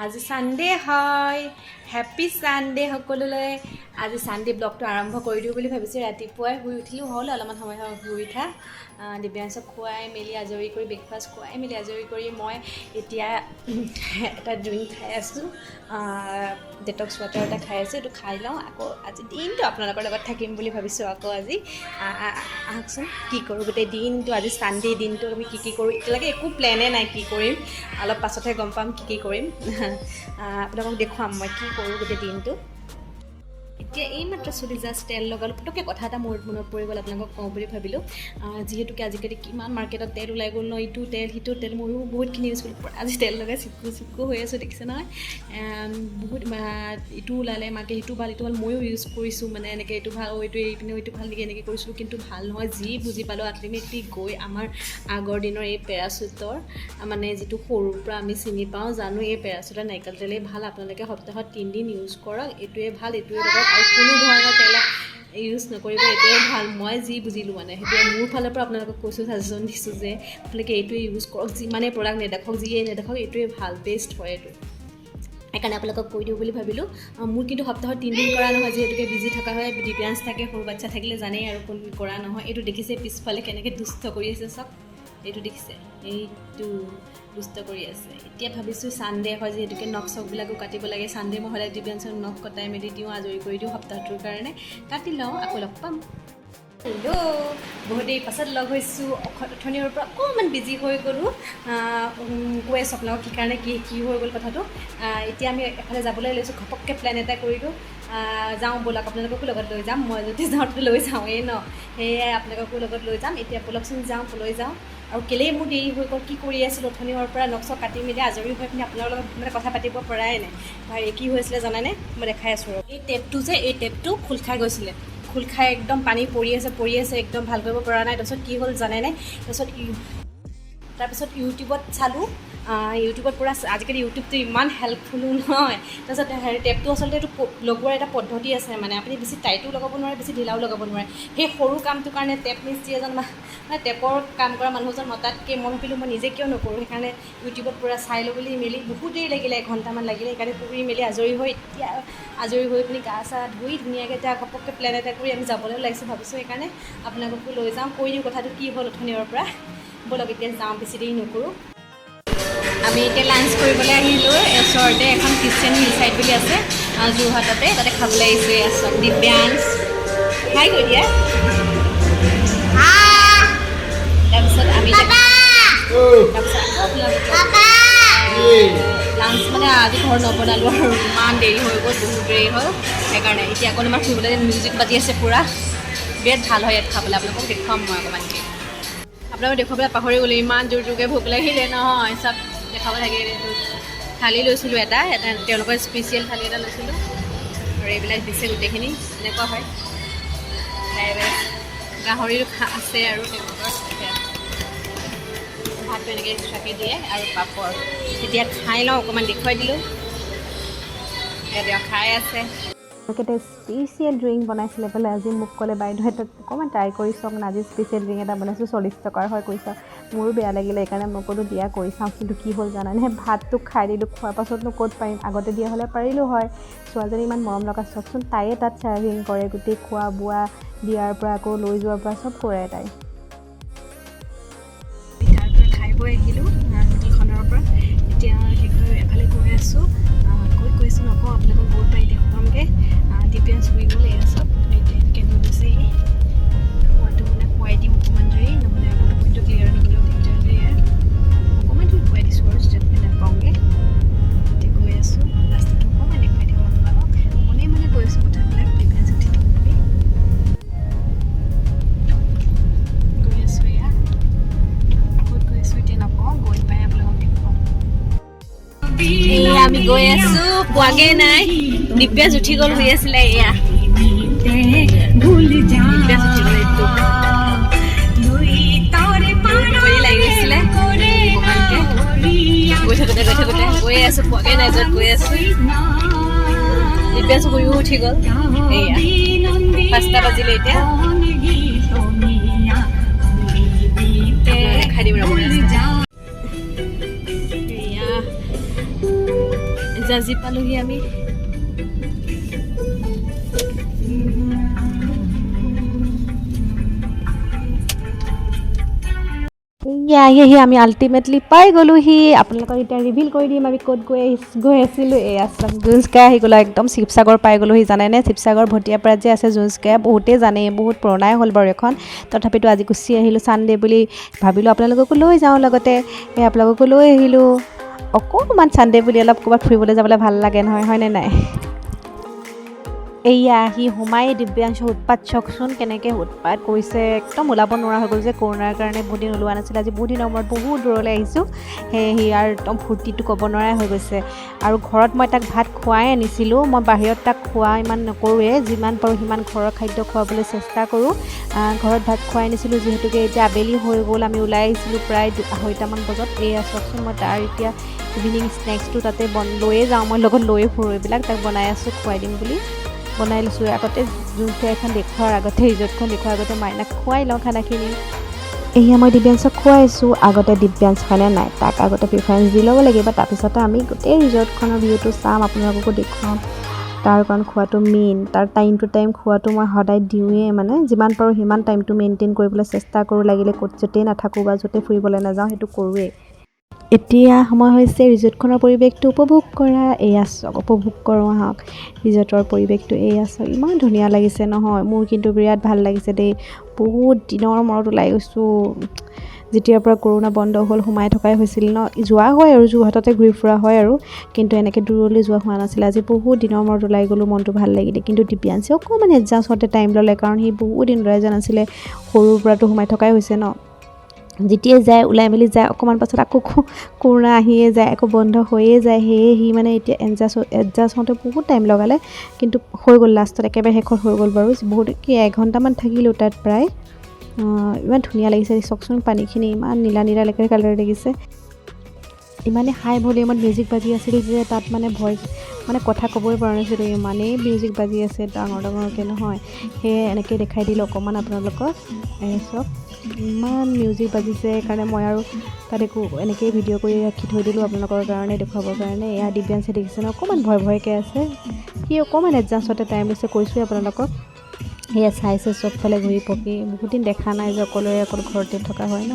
আজি সানডে হয় happy Sunday সকলোলৈ আজি সানডে ব্লগটো আৰম্ভ কৰি দিও বুলি ভাবিছো ৰাতিপুৱাই শুই উঠিলো হল অলপমান সময় শুই উঠা দিব্যাংশক খুৱাই মেলি আজৰি কৰি ব্ৰেকফাষ্ট খুৱাই মেলি আজৰি কৰি মই এতিয়া এটা ড্ৰিংক খাই আছো ডেটক্স ৱাটাৰ এটা খাই আছো এটো খাই লওঁ আকৌ আজি দিনটো আপোনালোকৰ লগত থাকিম বুলি ভাবিছো আকৌ আজি আহকচোন কি কৰো গোটেই দিনটো আজি সানডে দিনটো আমি কি কৰো এতিয়ালৈকে একো প্লেনে নাই কি কৰিম অলপ পাছতহে গম পাম কি কৰিম আপোনালোকক দেখুৱাম মই কি কৰো গোটেই দিনটো এতিয়া এই মাত্ৰ চলি জাষ্ট তেল লগালো পটকে কথা এটা মোৰ মনত পৰি গ'ল আপোনালোকক কওঁ বুলি ভাবিলোঁ যিহেতুকে আজিকালি কিমান মাৰ্কেটত তেল ওলাই গ'ল ন ইটো তেল সিটো তেল ময়ো বহুতখিনি ইউজ কৰিলোঁ আজি তেল লগাই চিকু হৈ আছোঁ দেখিছে নহয় বহুত ইটো ওলালে মাকে সিটো ভাল ময়ো ইউজ কৰিছোঁ মানে এনেকৈ এইটো ভাল এইটো এই পিনে এইটো ভাল নেকি এনেকৈ কৰিছিলোঁ কিন্তু ভাল নহয় যি বুজি পালোঁ আল্টিমেটলি গৈ আমাৰ আগৰ দিনৰ এই পেৰাচুটৰ মানে যিটো সৰুৰ পৰা আমি চিনি পাওঁ জানো এই পেৰাচুটৰ নাৰিকল তেলেই ভাল আপোনালোকে সপ্তাহত 3 দিন ইউজ কৰক এইটোৱে ভাল এইটোৱে লগত আৰু কোনো ধৰণৰ তেল ইউজ নকৰিব এইটোৱে ভাল মই যি বুজিলোঁ মানে সেইটোৱে মোৰ ফালৰ পৰা আপোনালোকক কৈছোঁ ছাজেশ্যন দিছোঁ যে আপোনালোকে এইটোৱে ইউজ কৰক যিমানেই প্ৰডাক্ট নেদেখক যিয়ে নেদেখক এইটোৱে ভাল বেষ্ট হয় এইটো সেইকাৰণে আপোনালোকক কৈ দিওঁ বুলি ভাবিলোঁ মোৰ কিন্তু সপ্তাহত 3 দিন কৰা নহয় যিহেতুকে বিজি থকা হয় ডিফাৰেঞ্চ থাকে সৰু বাচ্চা থাকিলে জানেই আৰু কোন কৰা নহয় এইটো দেখিছে পিছফালে কেনেকৈ দুষ্ট কৰি আছে চব এইটো দেখিছে এইটো দুষ্ট কৰি আছে এতিয়া ভাবিছোঁ সানডে হয় যিহেতুকে নখ চখবিলাকো কাটিব লাগে সানডে মই সদায় ডিফাৰেঞ্চৰ নখ কটাই মেলি দিওঁ আজৰি কৰি দিওঁ সপ্তাহটোৰ কাৰণে কাটি লওঁ আকৌ লগ পাম হেল্ল' বহুত দেৰি পাছত লগ হৈছোঁ অথনিৰ পৰা অকণমান বিজি হৈ গ'লোঁ কৈ আছোঁ আপোনালোকক কি কাৰণে কি হৈ গ'ল কথাটো এতিয়া আমি এফালে যাবলৈ লৈছোঁ ঘপককৈ প্লেন এটা কৰিলোঁ যাওঁ ব'লক আপোনালোককো লগত লৈ যাম মই যদি যাওঁতে লৈ যাওঁৱেই ন সেয়াই আপোনালোককো লগত লৈ যাম এতিয়া ব'লকচোন যাওঁ লৈ যাওঁ আৰু কেলেই মোৰ দেৰি হৈ গ'ল কি কৰি আছিলোঁ অথনিৰ পৰা নখ চখ কাটি মেলি আজৰি হৈ পিনি আপোনালোকৰ লগত মানে কথা পাতিব পৰাই নাই ভাই কি হৈছিলে জানেনে মই দেখাই আছোঁ এই টেপটো যে এই টেপটো খোল খাই গৈছিলে খোল খাই একদম পানী পৰি আছে একদম ভাল কৰিব পৰা নাই তাৰপিছত কি হ'ল জানেনে তাৰপিছত ইউটিউবত চালোঁ ইউটিউবত পূৰা আজিকালি ইউটিউবটো ইমান হেল্পফুলো নহয় তাৰপিছত হেৰি টেপটো আচলতে এইটো লগোৱাৰ এটা পদ্ধতি আছে মানে আপুনি বেছি টাইটো লগাব নোৱাৰে বেছি ঢিলাও লগাব নোৱাৰে সেই সৰু কামটোৰ কাৰণে টেপ মিস্ত্ৰী এজন মানে টেপৰ কাম কৰা মানুহজন মতাতকৈ মই ভাবিলোঁ মই নিজে কিয় নকৰোঁ সেইকাৰণে ইউটিউবত পূৰা চাই ল'বলৈ মেলি বহুত দেৰি লাগিলে এঘণ্টামান লাগিলে সেইকাৰণে কৰি মেলি আজৰি হৈ এতিয়া আজৰি হৈ পিনি গা চা ধুই ধুনীয়াকৈ এতিয়া ঘপককৈ প্লেন এটা কৰি আমি যাবলৈ ওলাইছোঁ ভাবিছোঁ সেইকাৰণে আপোনালোককো লৈ যাওঁ কৈ দিওঁ কথাটো কি হ'ল অথনিৰ পৰা ব'লক এতিয়া যাওঁ বেছি দেৰি নকৰোঁ আমি এতিয়া লাঞ্চ কৰিবলৈ আহিলোঁ ওচৰতে এখন কিটচেন হিল চাইড বুলি আছে যোৰহাটতে তাতে খাবলৈ আহিছোঁ আছোঁ দিব্যাংশ হাই কৈ দিয়া তাৰপিছত আমি লাঞ্চ মানে আজি ঘৰ নবনালোঁ আৰু ইমান দেৰি হৈ গ'ল বহুত দেৰি হ'ল সেইকাৰণে এতিয়া অকণমান ফুৰিবলৈ মিউজিক বাজি আছে পূৰা বিৰাট ভাল হয় ইয়াত খাবলৈ আপোনালোকক দেখুৱাম মই অকণমানকৈ আপোনালোকক দেখুৱাবলৈ পাহৰি গ'লোঁ ইমান জোৰ জোৰকৈ ভোক লাগিলে নহয় চব দেখাব লাগে থালি লৈছিলোঁ এটা তেওঁলোকৰ স্পেচিয়েল থালি এটা লৈছিলোঁ আৰু এইবিলাক দিছে গোটেইখিনি এনেকুৱা হয় গাহৰিও আছে আৰু তেওঁলোকৰ ভাতটো এনেকৈ এক্সট্ৰাকৈ দিয়ে আৰু পাপৰ এতিয়া খাই লওঁ অকণমান দেখুৱাই দিলোঁ এতিয়া খাই আছে তেখেতে স্পেচিয়েল ড্ৰিংক বনাইছিলে বোলে আজি মোক ক'লে বাইদেউৱে তাত অকণমান ট্ৰাই কৰি চাওক না আজি স্পেচিয়েল ড্ৰিংক এটা বনাইছোঁ 40 টকাৰ হয় কৰি চাওক মোৰো বেয়া লাগিলে সেইকাৰণে মই ক'লোঁ দিয়া কৰি চাওঁ কিন্তু কি হ'ল জানানে ভাতটো খাই দিলোঁ খোৱাৰ পাছতনো ক'ত পাৰিম আগতে দিয়া হ'লে পাৰিলোঁ হয় ছোৱালীজনী ইমান মৰম লগা চাওকচোন তাইয়ে তাত চাৰ্ভিং কৰে গোটেই খোৱা বোৱা দিয়াৰ পৰা আকৌ লৈ যোৱাৰ পৰা চব কৰে তাই তাৰ পৰা খাই বৈ আহিলোঁ হোটেলখনৰ পৰা এতিয়া এফালে গৈ আছোঁ কৈছোঁ নকওঁ আপোনালোকক বহুত পাৰি দেখুৱামগৈ ডিফেন্স হৈ গ'ল এয়া চব এতিয়া এনেকৈ লৈ গৈছে মইতো মানে খুৱাই দিম অকণমান দেৰি নহ'লে আপোনাৰ পইণ্টটো ক্লিয়াৰ নকৰিলেও দিগদাৰ যে অকণমান দেৰি খুৱাই দিছোঁ আৰু যেতিয়া নাপাওঁগৈ এতিয়া গৈ আছোঁ ৰাস্তাটো অকণমান দেখুৱাই দিওঁ আপোনালোকক মনেই মানে গৈ আছোঁ কথাবিলাক ডিফেন্স উঠি বুলি গৈ আছোঁ এয়া ক'ত গৈ আছোঁ এতিয়া নকওঁ গৈ পাই আপোনালোকক দেখুৱাম এয়া আমি গৈ আছোঁ পোৱাগৈ নাই দিব্যাস উঠি গ'ল হৈ আছিলে এয়া দিব্যাস উঠি গ'ল এইটো লাগি গৈছিলে গৈ থাকোঁতে গৈ আছোঁ পোৱাগৈ নাই য'ত গৈ আছোঁ দিব্যাস শুইও উঠি গ'ল এয়া 5টা বাজিলে এতিয়া খাই দিম ৰ'ব আজি পালোহি আমি আহি আমি আল্টিমেটলি পাই গ'লোহি আপোনালোকক এতিয়া ৰিভিল কৰি দিম আমি ক'ত গৈ আছিলোঁ এই আছাম জোনস্কায়া আহি গ'লো একদম শিৱসাগৰ পাই গ'লোহি জানেনে শিৱসাগৰ ভটিয়াপাৰাত যে আছে জোনস্কায়া বহুতেই জানে বহুত পুৰণাই হ'ল বাৰু এখন তথাপিতো আজি গুচি আহিলোঁ ছানডে বুলি ভাবিলোঁ আপোনালোককো লৈ যাওঁ লগতে আপোনালোককো লৈ আহিলোঁ অকণমান ছানডে বুলি অলপ ক'ৰবাত ফুৰিবলৈ যাবলৈ ভাল লাগে নহয় হয়নে নাই এয়া আহি সোমাই দিব্যাংশ উৎপাত চাওকচোন কেনেকৈ উৎপাত কৰিছে একদম ওলাব নোৱাৰা হৈ গ'ল যে কৰোণাৰ কাৰণে বহুত দিন ওলোৱা নাছিলে আজি বহুত দিনৰ মূৰত বহুত দূৰলৈ আহিছোঁ সেয়ে সি আৰু একদম ফূৰ্তিটো ক'ব নোৱাৰাই হৈ গৈছে আৰু ঘৰত মই তাক ভাত খুৱাই আনিছিলোঁ মই বাহিৰত তাক খোৱা ইমান নকৰোঁৱে যিমান পাৰোঁ সিমান ঘৰৰ খাদ্য খুৱাবলৈ চেষ্টা কৰোঁ ঘৰত ভাত খুৱাই আনিছিলোঁ যিহেতুকে এতিয়া আবেলি হৈ গ'ল আমি ওলাই আহিছিলোঁ প্ৰায় 2:30মান বজাত এয়া চাওকচোন মই তাৰ এতিয়া ইভিনিং স্নেক্সটো তাতে লৈয়ে যাওঁ মই লগত লৈয়ে ফুৰোঁ এইবিলাক তাক বনাই আছোঁ খুৱাই দিম বুলি বনাই লৈছোঁ আগতে জোনস্কায়াখন দেখুৱাৰ আগতে ৰিজৰ্টখন দেখুৱাৰ আগতে মাইনাক খুৱাই লওঁ খানাখিনি এয়া মই দিব্যাংশক খুৱাইছোঁ আগতে দিব্যাংশ হয়নে নাই তাক আগতে প্ৰিফাৰেঞ্চ দি ল'ব লাগিব তাৰপিছতে আমি গোটেই ৰিজৰ্টখনৰ ভিউটো চাম আপোনালোককো দেখুৱাম তাৰ কাৰণ খোৱাটো মেইন তাৰ টাইম টু টাইম খোৱাটো মই সদায় দিওঁৱেই মানে যিমান পাৰোঁ সিমান টাইমটো মেইনটেইন কৰিবলৈ চেষ্টা কৰোঁ লাগিলে ক'ত য'তেই নাথাকোঁ বা য'তে ফুৰিবলৈ নাযাওঁ সেইটো কৰোঁৱেই এতিয়া সময় হৈছে ৰিজৰ্টখনৰ পৰিৱেশটো উপভোগ কৰা এয়া চাওক উপভোগ কৰোঁ আহক ৰিজৰ্টৰ পৰিৱেশটো এয়া চাওক ইমান ধুনীয়া লাগিছে নহয় মোৰ কিন্তু বিৰাট ভাল লাগিছে দেই বহুত দিনৰ মূৰত ওলাই গৈছোঁ যেতিয়াৰ পৰা কৰোণা বন্ধ হ'ল সোমাই থকাই হৈছিল ন যোৱা হয় আৰু যোৰহাটতে ঘূৰি ফুৰা হয় আৰু কিন্তু এনেকৈ দূৰলৈ যোৱা হোৱা নাছিলে আজি বহুত দিনৰ মূৰত ওলাই গ'লোঁ মনটো ভাল লাগিলে কিন্তু দিব্যাংশে অকণমান এডজাষ্ট হওঁতে টাইম ল'লে কাৰণ সি বহুত দিন ওলাই যোৱা নাছিলে সৰুৰ পৰাতো সোমাই থকাই হৈছে ন যেতিয়াই যায় ওলাই মেলি যায় অকণমান পাছত আকৌ কৰোণা আহিয়ে যায় আকৌ বন্ধ হৈয়ে যায় সেয়ে সি মানে এতিয়া এডজাষ্ট হওঁতে বহুত টাইম লগালে কিন্তু হৈ গ'ল লাষ্টত একেবাৰে শেষত হৈ গ'ল বাৰু বহুত কি 1 ঘণ্টামান থাকিলোঁ তাত প্ৰায় ইমান ধুনীয়া লাগিছে চাওকচোন পানীখিনি ইমান নীলা নীলা লেকেৰ কালাৰ লাগিছে ইমানে হাই ভলিউমত মিউজিক বাজি আছিল যে তাত মানে ভইচ মানে কথা ক'বই পৰা নাছিলোঁ ইমানেই মিউজিক বাজি আছে ডাঙৰ ডাঙৰকৈ নহয় সেয়ে এনেকৈ দেখাই দিলোঁ অকণমান আপোনালোকক চব ইমান মিউজিক বাজিছে সেইকাৰণে মই আৰু তাত একো এনেকৈয়ে ভিডিঅ' কৰি ৰাখি থৈ দিলোঁ আপোনালোকৰ কাৰণে দেখুৱাবৰ কাৰণে এয়া দিব্যাংশে দেখিছে ন অকণমান ভয়কৈ আছে সি অকণমান এডজাষ্টতে টাইম লৈছে কৈছোঁৱে আপোনালোকক সেয়া চাইছে চবফালে ঘূৰি পকি বহুত দিন দেখা নাই যে অকল ঘৰতে থকা হয় ন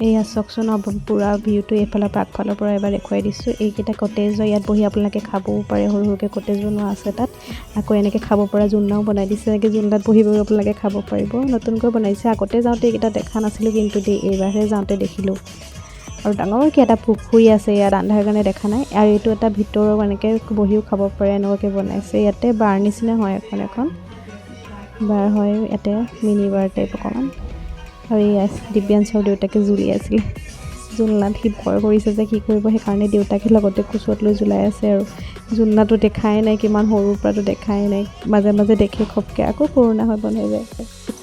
এয়া চাওকচোন পূৰা ভিউটো এইফালৰ পৰা আগফালৰ পৰা এবাৰ দেখুৱাই দিছোঁ এইকেইটা কটেজ হয় ইয়াত বহি আপোনালোকে খাবও পাৰে সৰু সৰুকৈ কটেজ বনোৱা আছে তাত আকৌ এনেকৈ খাব পৰা জোলনাও বনাই দিছে এনেকৈ জোলনাত বহি আপোনালোকে খাব পাৰিব নতুনকৈ বনাইছে আগতে যাওঁতে এইকেইটা দেখা নাছিলোঁ কিন্তু এইবাৰহে যাওঁতে দেখিলোঁ আৰু ডাঙৰকৈ এটা পুখুৰী আছে ইয়াত আন্ধাৰ কাৰণে দেখা নাই আৰু এইটো এটা ভিতৰৰ এনেকৈ বহিও খাব পাৰে এনেকুৱাকৈ বনাইছে ইয়াতে বাৰ নিচিনা হয় এখন বাৰ হয় ইয়াতে মিনি বাৰ টাইপ অকণমান আৰু এই দিব্যাংশৰ দেউতাকে জুলি আছিল জোলনাত সি ভয় কৰিছে যে কি কৰিব সেইকাৰণে দেউতাকে লগতে কোচত লৈ জোলাই আছে আৰু জোলনাটো দেখাই নাই কিমান সৰুৰ পৰাতো দেখাই নাই মাজে মাজে দেখে খপকৈ আকৌ কৰোণা হৈ বন্ধ হৈ যায়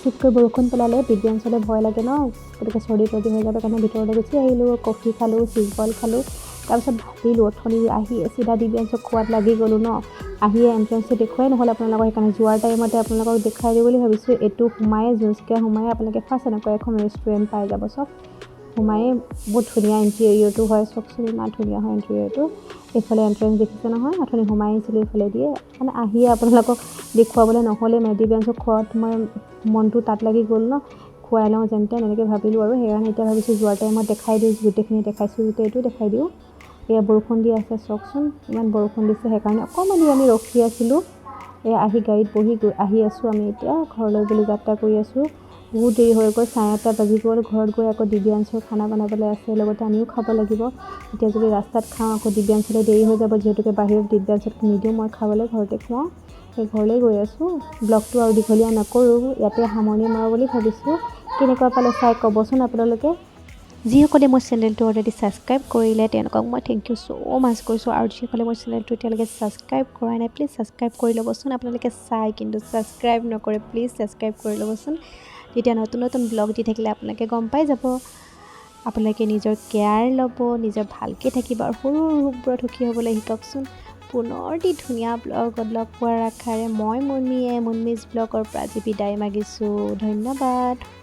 চিককৈ বৰষুণ পেলালে দিব্যাংশলৈ ভয় লাগে ন গতিকে চৰ্দি তৰ্দি হৈ যাব কাৰণে ভিতৰলৈ গুচি আহিলোঁ কফি খালোঁ চিজবল খালোঁ তাৰপিছত ভাবিলোঁ অথনি আহি চিধা দিব্যাংশক খোৱাত লাগি গ'লোঁ ন আহিয়ে এণ্ট্ৰেঞ্চটো দেখুৱাই নহ'ল আপোনালোকক সেইকাৰণে যোৱাৰ টাইমতে আপোনালোকক দেখুৱাই দিওঁ বুলি ভাবিছোঁ এইটো সোমায়ে জোনস্কায়া সোমায়ে আপোনালোকে ফাৰ্ষ্ট এনেকুৱা এখন ৰেষ্টুৰেণ্ট পাই যাব চব সোমায়ে বহুত ধুনীয়া ইণ্টেৰিয়ৰটো হয় চাওকচোন ইমান ধুনীয়া হয় ইণ্টেৰিয়ৰটো এইফালে এণ্ট্ৰেঞ্চ দেখিছে নহয় অথনি সোমাই আহিছিলোঁ এইফালে দিয়ে মানে আহিয়ে আপোনালোকক দেখুৱাবলৈ নহ'লে মানে দিব্যাংশক খোৱাত মই মনটো তাত লাগি গ'ল ন খুৱাই লওঁ যেন তেন এনেকৈ ভাবিলোঁ আৰু সেইকাৰণে এতিয়া ভাবিছোঁ যোৱাৰ টাইমত দেখাই দিওঁ গোটেইখিনি দেখাইছোঁ যেতিয়া এইটো দেখাই দিওঁ এয়া বৰষুণ দি আছে চাওকচোন ইমান বৰষুণ দিছে সেইকাৰণে অকণমান আমি ৰখি আছিলোঁ আহি গাড়ীত বহি আহি আছোঁ আমি এতিয়া ঘৰলৈ বুলি যাত্ৰা কৰি আছোঁ বহুত দেৰি হৈ গ'ল 9:30 বাজি গ'ল ঘৰত গৈ আকৌ দিব্যাংশৰ খানা বনাবলৈ আছে লগতে আমিও খাব লাগিব এতিয়া যদি ৰাস্তাত খাওঁ আকৌ দিব্যাংশলৈ দেৰি হৈ যাব যিহেতুকে বাহিৰত দিব্যাংশক নিদিওঁ মই খাবলৈ ঘৰতে খুৱাওঁ সেই ঘৰলৈ গৈ আছোঁ ব্লগটো আৰু দীঘলীয়া নকৰোঁ ইয়াতে সামৰণি মাৰোঁ বুলি ভাবিছোঁ কেনেকুৱা পালে চাই ক'বচোন আপোনালোকে যিসকলে মোৰ চেনেলটো অলৰেডি ছাবস্ক্ৰাইব কৰিলে তেওঁলোকক মই থেংক ইউ ছ' মাছ কৈছোঁ আৰু যিসকলে মোৰ চেনেলটো এতিয়ালৈকে ছাবস্ক্ৰাইব কৰাই নাই প্লিজ ছাবস্ক্ৰাইব কৰি ল'বচোন আপোনালোকে চাই কিন্তু ছাবস্ক্ৰাইব নকৰে প্লিজ ছাবস্ক্ৰাইব কৰি ল'বচোন তেতিয়া নতুন নতুন ব্লগ দি থাকিলে আপোনালোকে গম পাই যাব আপোনালোকে নিজৰ কেয়াৰ ল'ব নিজৰ ভালকৈ থাকিব আৰু সৰু ৰোগবোৰত সুখী হ'বলৈ শিককচোন পুনৰ ধুনীয়া ব্লগত লগ পোৱাৰ আশাৰে মই মুনমি'ছ ব্লগৰ পৰা আজি বিদায় মাগিছোঁ ধন্যবাদ।